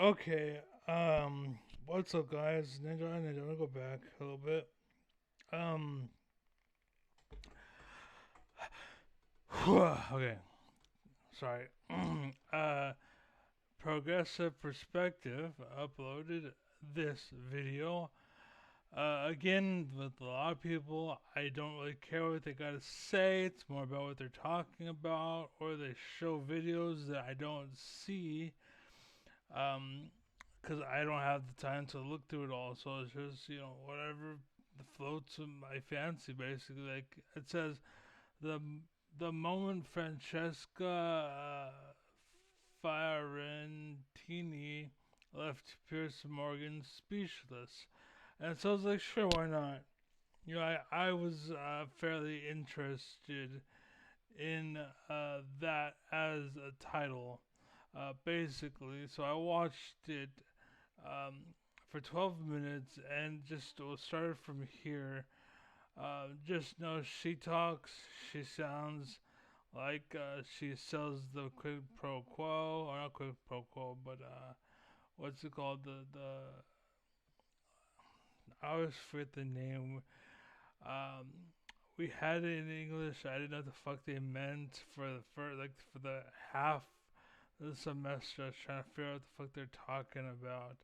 Okay, what's up, guys? Ninja, I'm gonna go back a little bit. Um, okay, sorry. uh, Progressive Perspective uploaded this video. Again, with a lot of people, I don't really care what they gotta say. It's more about what they're talking about, or they show videos that I don't see. Um, because I don't have the time to look through it all. So it's just whatever floats in my fancy. Basically, like it says, the the moment Francesca Fiorentini left Pierce Morgan speechless, and so I was like, sure, why not? I was fairly interested in that as a title, basically. So I watched it um, for 12 minutes and just started from here. Just know she talks, she sounds like she sells the quid pro quo, or not quid pro quo, but what's it called? The I always forget the name. Um, we had it in English. I didn't know what the fuck they meant for the half of the semester. I was trying to figure out what the fuck they're talking about.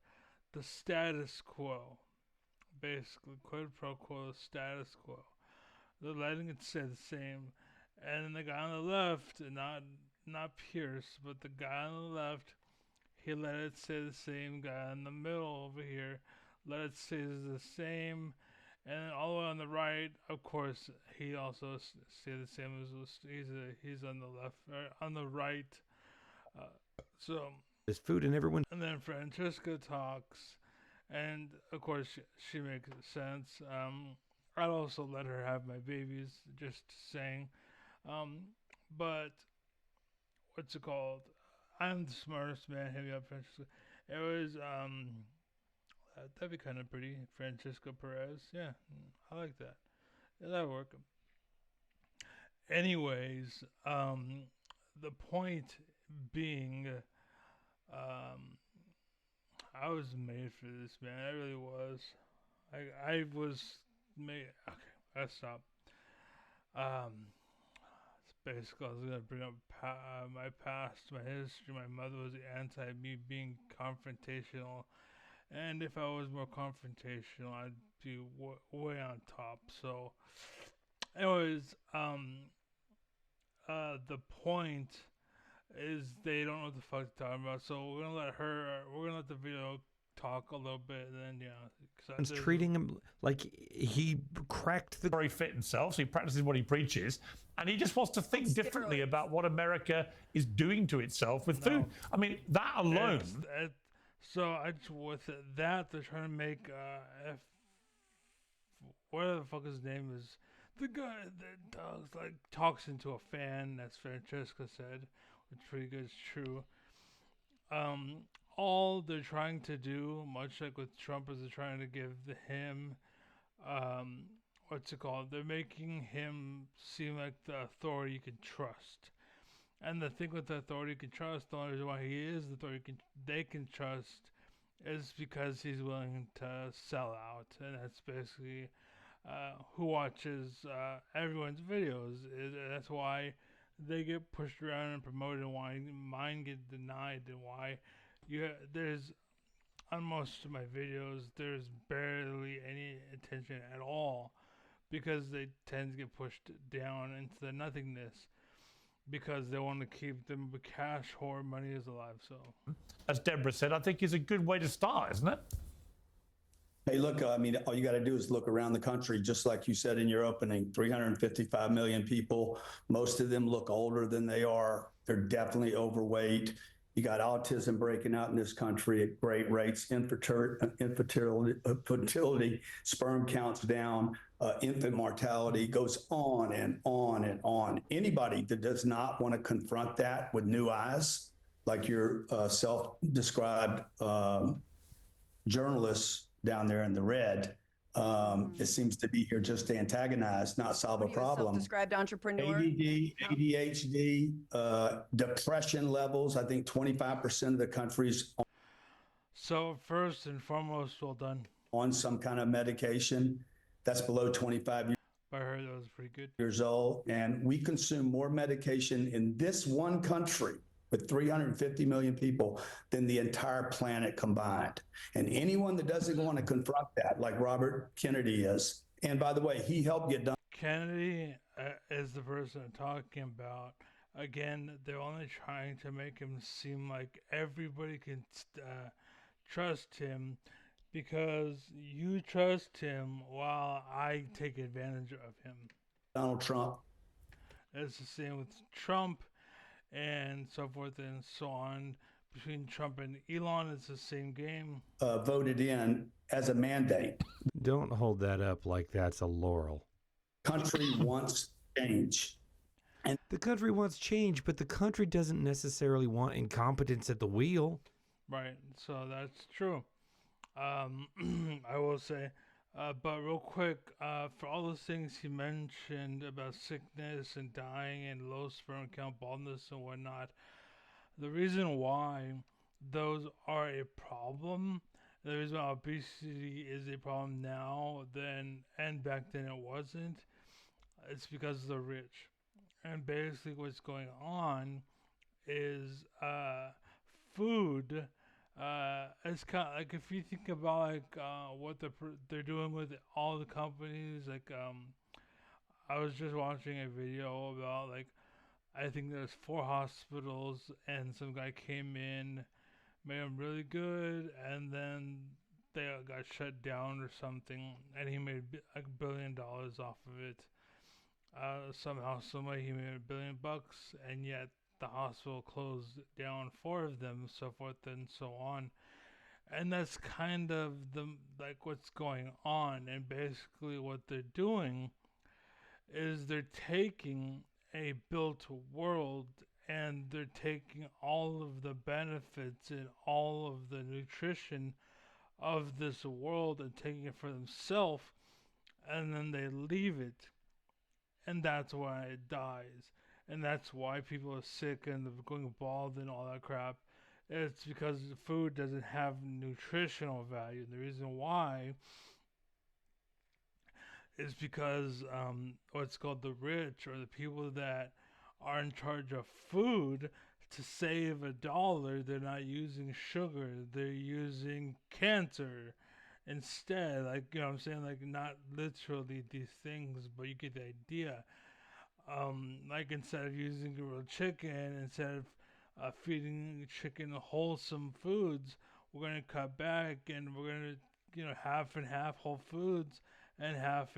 The status quo, basically, quid pro quo, status quo. They're letting it stay the same, and then the guy on the left, not Pierce, but the guy on the left, he let it stay the same. Guy in the middle over here, let it stay the same, and then all the way on the right, of course, he also stay the same as he's on the left or on the right. Uh, so There's food in everyone. and then Francesca talks, and of course she makes sense. I'd also let her have my babies, just saying. Um, but what's it called? I'm the smartest man. Hit me up, Francesca. It was that'd be kind of pretty, Francesca Perez. Yeah, I like that. Yeah, that'd work. Anyways, the point being, um, I was made for this, man. I really was. I was made. Okay, let's stop. Um, it's basically, I was gonna bring up my past, my history. My mother was anti me being confrontational, and if I was more confrontational, I'd be way on top. So, anyways, the point is they don't know what the fuck they're talking about. So we're gonna let the video talk a little bit, and then because Treating him like he cracked the very fit himself, so he practices what he preaches, and he just wants to think differently about what America is doing to itself with food. I mean, that alone. So I just with that they're trying to make whatever the fuck his name is, the guy that does like talks into a fan, as Francesca said, which pretty good is true. Um, all they're trying to do, much like with Trump, is they're trying to give him um, what's it called? They're making him seem like the authority you can trust. And the thing with the authority you can trust, the only reason why he is the authority they can trust is because he's willing to sell out. And that's basically who watches everyone's videos. That's why they get pushed around and promoted, and why mine get denied, and why there's on most of my videos, there's barely any attention at all because they tend to get pushed down into the nothingness because they want to keep them cash whore money is alive. So, As Deborah said, I think is a good way to start, isn't it? Hey, look, I mean, all you got to do is look around the country, just like you said in your opening, 355 million people. Most of them look older than they are. They're definitely overweight. You got autism breaking out in this country at great rates, infertility, sperm counts down, infant mortality goes on and on and on. Anybody that does not want to confront that with new eyes, like your self-described journalists down there in the red, it seems to be here just to antagonize, not solve a problem. Self-described entrepreneur. ADD, ADHD, depression levels. I think 25% of the country's. So first and foremost, well done. on some kind of medication that's below 25 I heard that was pretty good. years old. And we consume more medication in this one country with 350 million people than the entire planet combined. And anyone that doesn't want to confront that, like Robert Kennedy is, and by the way, he helped get done. Kennedy is the person I'm talking about. Again, they're only trying to make him seem like everybody can trust him because you trust him while I take advantage of him. Donald Trump. It's the same with Trump and so forth and so on. Between Trump and Elon, it's the same game. Voted in as a mandate. Don't hold that up like that's a laurel. Country wants change. The country wants change, but the country doesn't necessarily want incompetence at the wheel. Right, so that's true. I will say, but real quick, for all those things he mentioned about sickness and dying and low sperm count, baldness and whatnot, the reason why those are a problem, the reason why obesity is a problem now and back then it wasn't, it's because of the rich. And basically what's going on is food. It's kind of like if you think about like what they're doing with all the companies. Like I was just watching a video about like I think there's 4 hospitals and some guy came in, made them really good, and then they got shut down or something, and he made like $1 billion off of it. Somehow, someway, he made $1 billion, and yet the hospital closed down 4 of them, so forth and so on. And that's kind of the like what's going on. And basically, what they're doing is they're taking a built world and they're taking all of the benefits and all of the nutrition of this world and taking it for themselves, and then they leave it, and that's why it dies, and that's why people are sick and they're going bald and all that crap. It's because the food doesn't have nutritional value. The reason why is because what's called the rich, or the people that are in charge of food, to save $1, they're not using sugar, they're using cancer instead. Like, you know what I'm saying? Like, not literally these things, but you get the idea. Like, instead of using real chicken, instead of feeding chicken wholesome foods, we're going to cut back and we're going to, half and half whole foods and half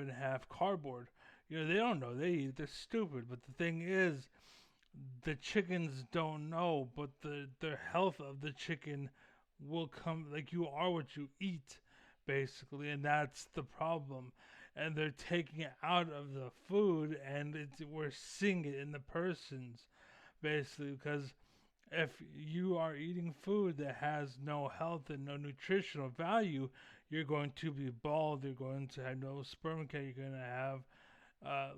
cardboard. They don't know. They eat. They're stupid. But the thing is, the chickens don't know, but the health of the chicken will come. Like, you are what you eat, basically, and that's the problem. And they're taking it out of the food, and we're seeing it in the persons, basically, because if you are eating food that has no health and no nutritional value, you're going to be bald, you're going to have no sperm count, you're going to have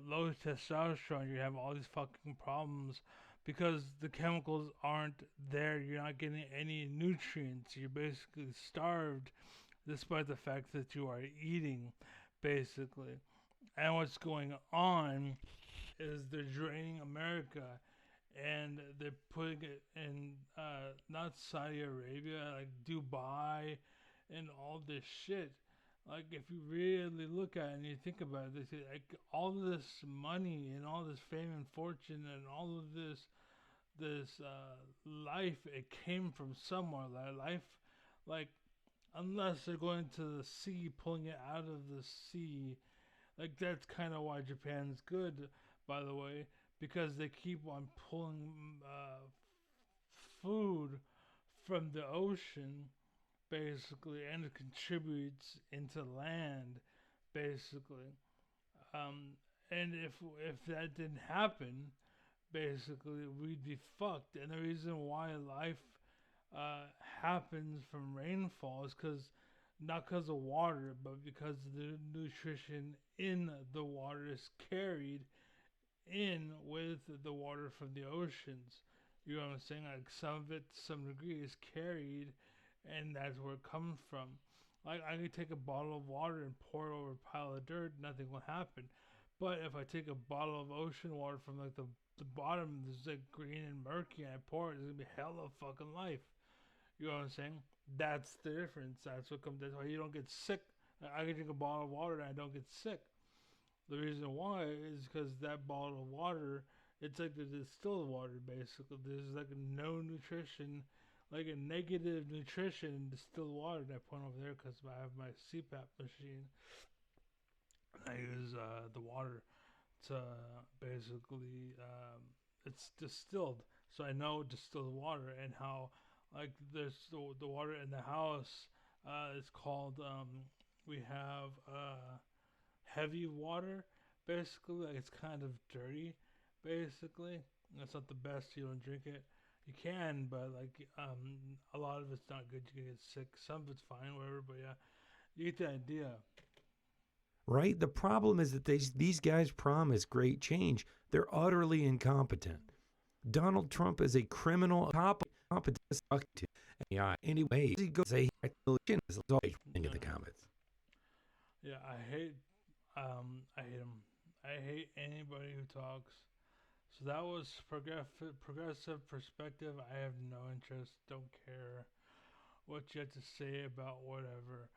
low testosterone, you have all these fucking problems because the chemicals aren't there. You're not getting any nutrients. You're basically starved despite the fact that you are eating, basically. And what's going on is they're draining America and they're putting it in not Saudi Arabia, like Dubai and all this shit. Like, if you really look at it and you think about it, they say, like, all this money and all this fame and fortune and all of this life, it came from somewhere. Life, like, unless they're going to the sea, pulling it out of the sea, like, that's kind of why Japan's good, by the way, because they keep on pulling food from the ocean, basically, and it contributes into land, basically. And if that didn't happen, basically, we'd be fucked. And the reason why life happens from rainfall is not because of water, but because the nutrition in the water is carried in with the water from the oceans. You know what I'm saying? Like, some of it, to some degree, is carried and that's where it comes from. Like I could take a bottle of water and pour it over a pile of dirt, nothing will happen. But if I take a bottle of ocean water from like the bottom, that's like green and murky, and I pour it, there's gonna be hell of fucking life. You know what I'm saying? That's the difference. That's what comes. That's why you don't get sick. I can drink a bottle of water and I don't get sick. The reason why is because that bottle of water, it's like the distilled water basically. There's like no nutrition, like a negative nutrition in distilled water that I put over there because I have my CPAP machine. I use the water to basically, it's distilled. So I know distilled water and how, like, there's the water in the house is called, we have heavy water, basically. Like, it's kind of dirty, basically. It's not the best. You don't drink it. You can, but, like, a lot of it's not good. You can get sick. Some of it's fine, whatever, but yeah, you get the idea. Right? The problem is that these guys promise great change. They're utterly incompetent. Donald Trump is a criminal competent AI. Anyway, he goes say election is always in the comments. Yeah, I hate him. I hate anybody who talks. So that was progressive perspective. I have no interest. Don't care what you have to say about whatever.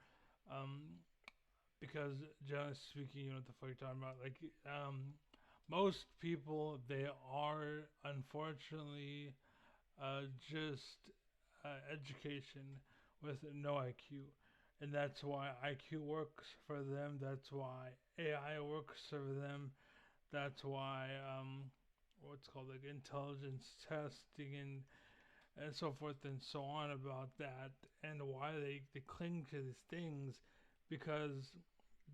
Because generally speaking, you know what the fuck you're talking about. Like, most people, they are unfortunately just education with no IQ. And that's why IQ works for them. That's why AI works for them. That's why what's called like intelligence testing and so forth and so on about that, and why they cling to these things, because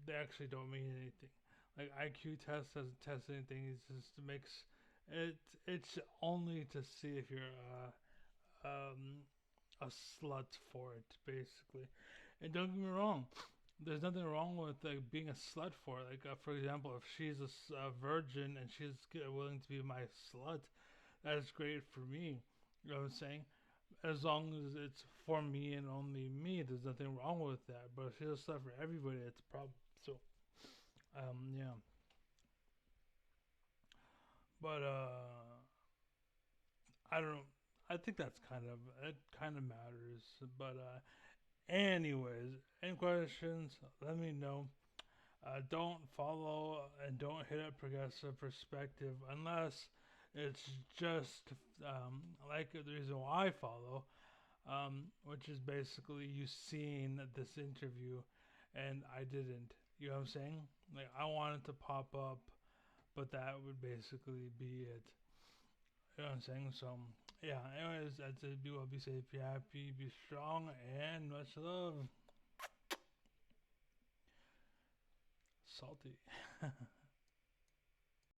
they actually don't mean anything. Like IQ test doesn't test anything. It just makes it. It's only to see if you're a slut for it, basically. And don't get me wrong, there's nothing wrong with like being a slut for it. Like for example, if she's a virgin and she's willing to be my slut, that's great for me. You know what I'm saying? As long as it's for me and only me, there's nothing wrong with that. But if she's a slut for everybody, it's a problem. So, yeah. But I don't know. I think that's it kind of matters. But anyways, any questions? Let me know. Don't follow and don't hit up Progressive Perspective unless it's just like the reason why I follow, which is basically you seeing this interview and I didn't. You know what I'm saying? Like, I wanted to pop up, but that would basically be it. You know what I'm saying? So, yeah, anyways, that's it. Be well, be safe, be happy, be strong, and much love. Salty.